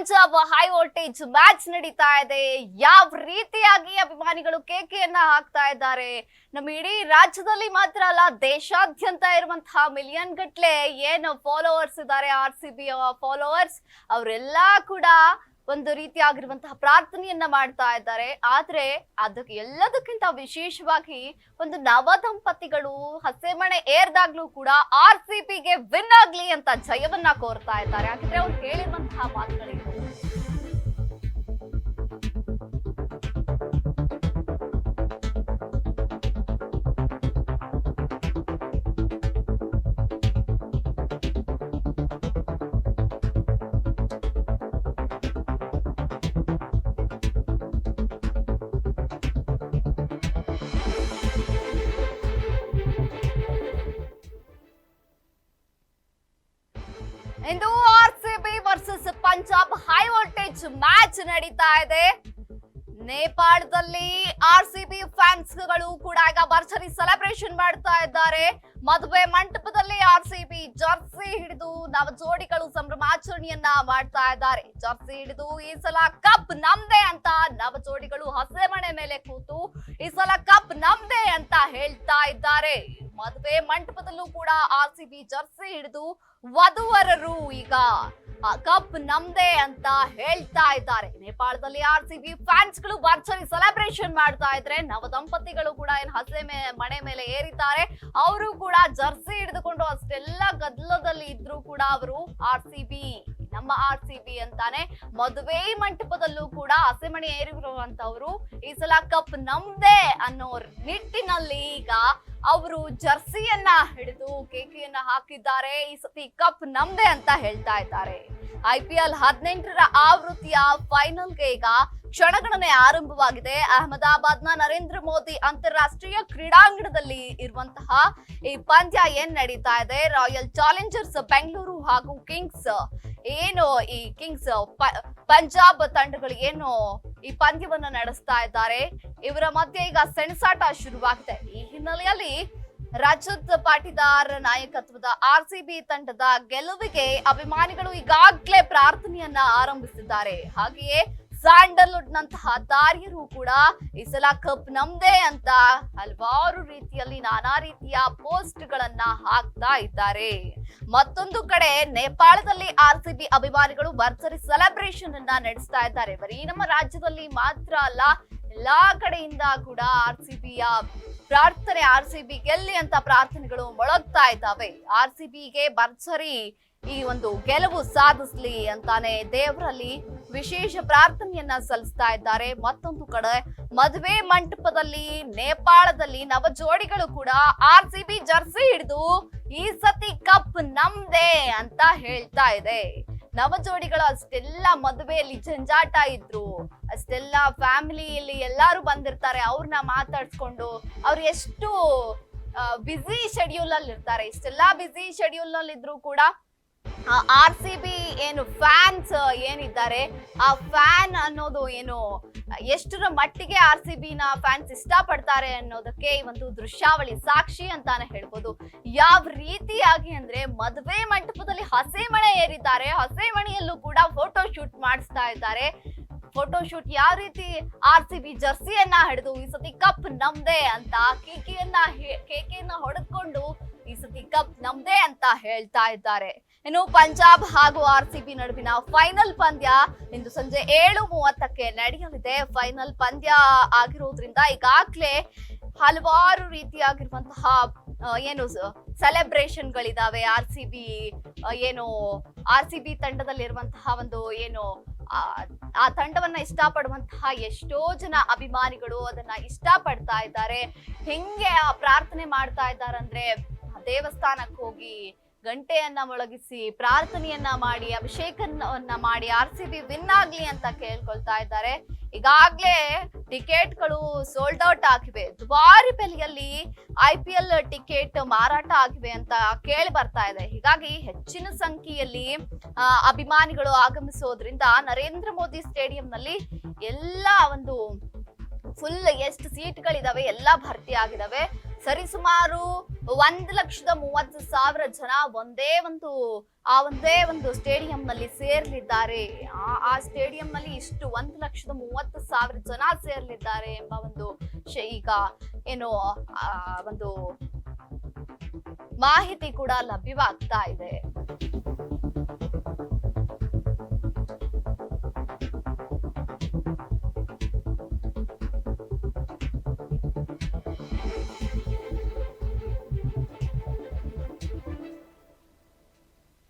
Punjab high voltage match ನಡೀತಾ ಇದೆ. ಯಾವ ರೀತಿಯಾಗಿ ಅಭಿಮಾನಿಗಳು ಕೇಕೆಯನ್ನ ಹಾಕ್ತಾ ಇದ್ದಾರೆ. ನಮ್ಮ ಇಡೀ ರಾಜ್ಯದಲ್ಲಿ ಮಾತ್ರ ಅಲ್ಲ, ದೇಶಾದ್ಯಂತ ಇರುವಂತಹ ಮಿಲಿಯನ್ ಗಟ್ಲೆ ಏನು ಫಾಲೋವರ್ಸ್ ಇದ್ದಾರೆ, RCB ಫಾಲೋವರ್ಸ್, ಅವರೆಲ್ಲ ಕೂಡ ಒಂದು ರೀತಿಯಾಗಿರುವಂತಹ ಪ್ರಾರ್ಥನೆಯನ್ನ ಮಾಡ್ತಾ ಇದ್ದಾರೆ. ಆದ್ರೆ ಅದಕ್ಕೆ ಎಲ್ಲದಕ್ಕಿಂತ ವಿಶೇಷವಾಗಿ ಒಂದು ನವ ದಂಪತಿಗಳು ಹಸೆಮಣೆ ಏರ್ದಾಗ್ಲೂ ಕೂಡ RCBಗೆ ವಿನ್ ಆಗ್ಲಿ ಅಂತ ಜಯವನ್ನ ಕೋರ್ತಾ ಇದ್ದಾರೆ. ಹಾಗಿದ್ರೆ ಅವ್ರು ಹೇಳಿರುವಂತಹ ಮಾತುಗಳಿವೆ. ಇಂದು RCB versus Punjab high voltage match ನಡೀತಾ ಇದೆ. ನೇಪಾಳದಲ್ಲಿ RCB ಫ್ಯಾನ್ಸ್ ಗಳು ಕೂಡ ಈಗ ಭರ್ಜರಿ ಸೆಲೆಬ್ರೇಷನ್ ಮಾಡ್ತಾ ಇದ್ದಾರೆ. ಮದುವೆ ಮಂಟಪದಲ್ಲಿ RCB ಜರ್ಸಿ ಹಿಡಿದು ನವ ಜೋಡಿಗಳು ಸಂಭ್ರಮಾಚರಣೆಯನ್ನ ಮಾಡ್ತಾ ಇದ್ದಾರೆ. ಜರ್ಸಿ ಹಿಡಿದು ಈ ಸಲ ಕಪ್ ನಮ್ದೇ ಅಂತ ನವ ಜೋಡಿಗಳು ಹಸೆಮಣೆ ಮೇಲೆ ಕೂತು ಈ ಸಲ ಕಪ್ ನಮ್ದೇ ಅಂತ ಹೇಳ್ತಾ ಇದ್ದಾರೆ. ಮದುವೆ ಮಂಟಪದಲ್ಲೂ ಕೂಡ RCB ಜರ್ಸಿ ಹಿಡಿದು ವಧುವರರು ಈಗ ಕಪ್ ನಮ್ದೇ ಅಂತ ಹೇಳ್ತಾ ಇದ್ದಾರೆ. ನೇಪಾಳದಲ್ಲಿ RCB ಫ್ಯಾನ್ಸ್ ಗಳು ಭರ್ಜರಿ ಸೆಲೆಬ್ರೇಷನ್ ಮಾಡ್ತಾ ಇದ್ರೆ, ನವ ದಂಪತಿಗಳು ಕೂಡ ಏನ್ ಹಸೆ ಮನೆ ಮೇಲೆ ಏರಿದ್ದಾರೆ. ಅವರು ಕೂಡ ಜರ್ಸಿ ಹಿಡಿದುಕೊಂಡು ಅಷ್ಟೆಲ್ಲ ಗದ್ದಲದಲ್ಲಿ ಇದ್ರು ಕೂಡ ಅವರು RCB ನಮ್ಮ RCB ಅಂತಾನೆ ಮದುವೆ ಮಂಟಪದಲ್ಲೂ ಕೂಡ ಹಸೆಮಣೆ ಏರಿರುವಂತವ್ರು ಈ ಸಲ ಕಪ್ ನಮ್ದೇ ಅನ್ನೋ ನಿಟ್ಟಿನಲ್ಲಿ ಈಗ ಅವರು ಜರ್ಸಿಯನ್ನ ಹಿಡಿದು ಕೇಕೆಯನ್ನ ಹಾಕಿದ್ದಾರೆ. ಈ ಸತಿ ಕಪ್ ನಮ್ದೇ ಅಂತ ಹೇಳ್ತಾ ಇದ್ದಾರೆ. IPL 18ರ ಆವೃತ್ತಿಯ ಫೈನಲ್ಗೆ ಈಗ ಕ್ಷಣಗಣನೆ ಆರಂಭವಾಗಿದೆ. ಅಹಮದಾಬಾದ್ನ ನರೇಂದ್ರ ಮೋದಿ ಅಂತಾರಾಷ್ಟ್ರೀಯ ಕ್ರೀಡಾಂಗಣದಲ್ಲಿ ಇರುವಂತಹ ಈ ಪಂದ್ಯ ಏನ್ ನಡೀತಾ ಇದೆ, ರಾಯಲ್ ಚಾಲೆಂಜರ್ಸ್ ಬೆಂಗಳೂರು ಹಾಗೂ ಕಿಂಗ್ಸ್ ಪಂಜಾಬ್ ತಂಡಗಳು ಏನು ಈ ಪಂದ್ಯವನ್ನ ನಡೆಸ್ತಾ ಇದ್ದಾರೆ. ಇವರ ಮಧ್ಯೆ ಈಗ ಸೆಣಸಾಟ ಶುರುವಾಗಿದೆ. ಈ ಹಿನ್ನೆಲೆಯಲ್ಲಿ ರಜತ್ ಪಾಟಿದಾರ್ ನಾಯಕತ್ವದ RCB ತಂಡದ ಗೆಲುವಿಗೆ ಅಭಿಮಾನಿಗಳು ಈಗಾಗಲೇ ಪ್ರಾರ್ಥನೆಯನ್ನ ಆರಂಭಿಸಿದ್ದಾರೆ. ಹಾಗೆಯೇ ಸ್ಯಾಂಡಲ್ವುಡ್ ನಂತಹ ತಾರೆಯರು ಕೂಡ ಈ ಸಲ ಕಪ್ ನಮ್ದೇ ಅಂತ ಹಲವಾರು ರೀತಿಯಲ್ಲಿ ನಾನಾ ರೀತಿಯ ಪೋಸ್ಟ್ ಗಳನ್ನ ಹಾಕ್ತಾ ಇದ್ದಾರೆ. ಮತ್ತೊಂದು ಕಡೆ ನೇಪಾಳದಲ್ಲಿ RCB ಅಭಿಮಾನಿಗಳು ಭರ್ಜರಿ ಸೆಲೆಬ್ರೇಷನ್ ಅನ್ನ ನಡೆಸ್ತಾ ಇದ್ದಾರೆ. ಬರೀ ನಮ್ಮ ರಾಜ್ಯದಲ್ಲಿ ಮಾತ್ರ ಅಲ್ಲ, ಎಲ್ಲಾ ಕಡೆಯಿಂದ ಕೂಡ RCBಯ ಪ್ರಾರ್ಥನೆ, RCB ಗೆಲ್ಲಿ ಅಂತ ಪ್ರಾರ್ಥನೆಗಳು ಮೊಳಗ್ತಾ ಇದ್ದಾವೆ. RCBಗೆ ಭರ್ಜರಿ ಈ ಒಂದು ಗೆಲುವು ಸಾಧಿಸ್ಲಿ ಅಂತಾನೆ ದೇವರಲ್ಲಿ ವಿಶೇಷ ಪ್ರಾರ್ಥನೆಯನ್ನ ಸಲ್ಲಿಸ್ತಾ ಇದ್ದಾರೆ. ಮತ್ತೊಂದು ಕಡೆ ಮದುವೆ ಮಂಟಪದಲ್ಲಿ ನೇಪಾಳದಲ್ಲಿ ನವ ಜೋಡಿಗಳು ಕೂಡ RCB ಜರ್ಸಿ ಹಿಡಿದು ಈ ಸತಿ ಕಪ್ ನಮ್ದೇ ಅಂತ ಹೇಳ್ತಾ ಇದೆ. ನವ ಜೋಡಿಗಳು ಅಷ್ಟೆಲ್ಲ ಮದುವೆಯಲ್ಲಿ ಜಂಜಾಟ ಇದ್ರು, ಅಷ್ಟೆಲ್ಲ ಫ್ಯಾಮಿಲಿಯಲ್ಲಿ ಎಲ್ಲಾರು ಬಂದಿರ್ತಾರೆ, ಅವ್ರನ್ನ ಮಾತಾಡ್ಸ್ಕೊಂಡು ಅವ್ರು ಎಷ್ಟು ಬ್ಯುಸಿ ಶೆಡ್ಯೂಲ್ ಅಲ್ಲಿ ಇರ್ತಾರೆ. ಇಷ್ಟೆಲ್ಲ ಬ್ಯುಸಿ ಶೆಡ್ಯೂಲ್ ನಲ್ಲಿ ಇದ್ರು ಕೂಡ RCB ಏನು ಫ್ಯಾನ್ಸ್ ಏನಿದ್ದಾರೆ, ಆ ಫ್ಯಾನ್ ಅನ್ನೋದು ಏನು ಎಷ್ಟರ ಮಟ್ಟಿಗೆ RCB ನ ಫ್ಯಾನ್ಸ್ ಇಷ್ಟಪಡ್ತಾರೆ ಅನ್ನೋದಕ್ಕೆ ಈ ಒಂದು ದೃಶ್ಯಾವಳಿ ಸಾಕ್ಷಿ ಅಂತಾನೆ ಹೇಳ್ಬೋದು. ಯಾವ ರೀತಿಯಾಗಿ ಅಂದ್ರೆ ಮದುವೆ ಮಂಟಪದಲ್ಲಿ ಹಸೆಮಣೆ ಏರಿದ್ದಾರೆ, ಹಸೆಮಣೆಯಲ್ಲೂ ಕೂಡ ಫೋಟೋ ಶೂಟ್ ಮಾಡಿಸ್ತಾ ಇದ್ದಾರೆ. ಫೋಟೋ ಶೂಟ್ ಯಾವ ರೀತಿ RCB ಜರ್ಸಿಯನ್ನ ಹಿಡಿದು ಈ ಸತಿ ಕಪ್ ನಮ್ದೇ ಅಂತ ಕೇಕೆಯನ್ನ ಹೊಡೆದ್ಕೊಂಡು ಈ ಸತಿ ಕಪ್ ನಮ್ದೇ ಅಂತ ಹೇಳ್ತಾ ಇದ್ದಾರೆ. ಇನ್ನು ಪಂಜಾಬ್ ಹಾಗೂ RCB ನಡುವಿನ ಫೈನಲ್ ಪಂದ್ಯ ಇಂದು ಸಂಜೆ 7:30ಕ್ಕೆ ನಡೆಯಲಿದೆ. ಫೈನಲ್ ಪಂದ್ಯ ಆಗಿರೋದ್ರಿಂದ ಈಗಾಗಲೇ ಹಲವಾರು ರೀತಿಯಾಗಿರುವಂತಹ ಏನು ಸೆಲೆಬ್ರೇಷನ್ ಗಳಿದಾವೆ. RCB ತಂಡದಲ್ಲಿರುವಂತಹ ಒಂದು ಏನು ಆ ತಂಡವನ್ನ ಇಷ್ಟಪಡುವಂತಹ ಎಷ್ಟೋ ಜನ ಅಭಿಮಾನಿಗಳು ಅದನ್ನ ಇಷ್ಟಪಡ್ತಾ ಇದ್ದಾರೆ. ಹೆಂಗೆ ಪ್ರಾರ್ಥನೆ ಮಾಡ್ತಾ ಇದ್ದಾರಂದ್ರೆ, ದೇವಸ್ಥಾನಕ್ಕೆ ಹೋಗಿ ಗಂಟೆಯನ್ನ ಮೊಳಗಿಸಿ ಪ್ರಾರ್ಥನೆಯನ್ನ ಮಾಡಿ ಅಭಿಷೇಕವನ್ನ ಮಾಡಿ RCB ವಿನ್ ಆಗ್ಲಿ ಅಂತ ಕೇಳ್ಕೊಳ್ತಾ ಇದ್ದಾರೆ. ಈಗಾಗ್ಲೇ ಟಿಕೆಟ್ಗಳು ಸೋಲ್ಡ್ ಔಟ್ ಆಗಿವೆ. ದುಬಾರಿ ಬೆಲೆಯಲ್ಲಿ IPL ಟಿಕೆಟ್ ಮಾರಾಟ ಆಗಿವೆ ಅಂತ ಕೇಳಿ ಬರ್ತಾ ಇದೆ. ಹೀಗಾಗಿ ಹೆಚ್ಚಿನ ಸಂಖ್ಯೆಯಲ್ಲಿ ಅಭಿಮಾನಿಗಳು ಆಗಮಿಸೋದ್ರಿಂದ ನರೇಂದ್ರ ಮೋದಿ ಸ್ಟೇಡಿಯಂನಲ್ಲಿ ಎಲ್ಲ ಒಂದು ಫುಲ್ ಎಷ್ಟು ಸೀಟ್ಗಳಿದಾವೆ ಎಲ್ಲ ಭರ್ತಿ ಆಗಿದಾವೆ. ಸರಿಸುಮಾರು 1,30,000 ಜನ ಒಂದೇ ಒಂದು ಸ್ಟೇಡಿಯಂ ನಲ್ಲಿ ಸೇರ್ಲಿದ್ದಾರೆ. ಆ ಸ್ಟೇಡಿಯಂ ನಲ್ಲಿ ಇಷ್ಟು 1,30,000 ಜನ ಸೇರ್ಲಿದ್ದಾರೆ ಎಂಬ ಒಂದು ಈಗ ಏನು ಒಂದು ಮಾಹಿತಿ ಕೂಡ ಲಭ್ಯವಾಗ್ತಾ ಇದೆ.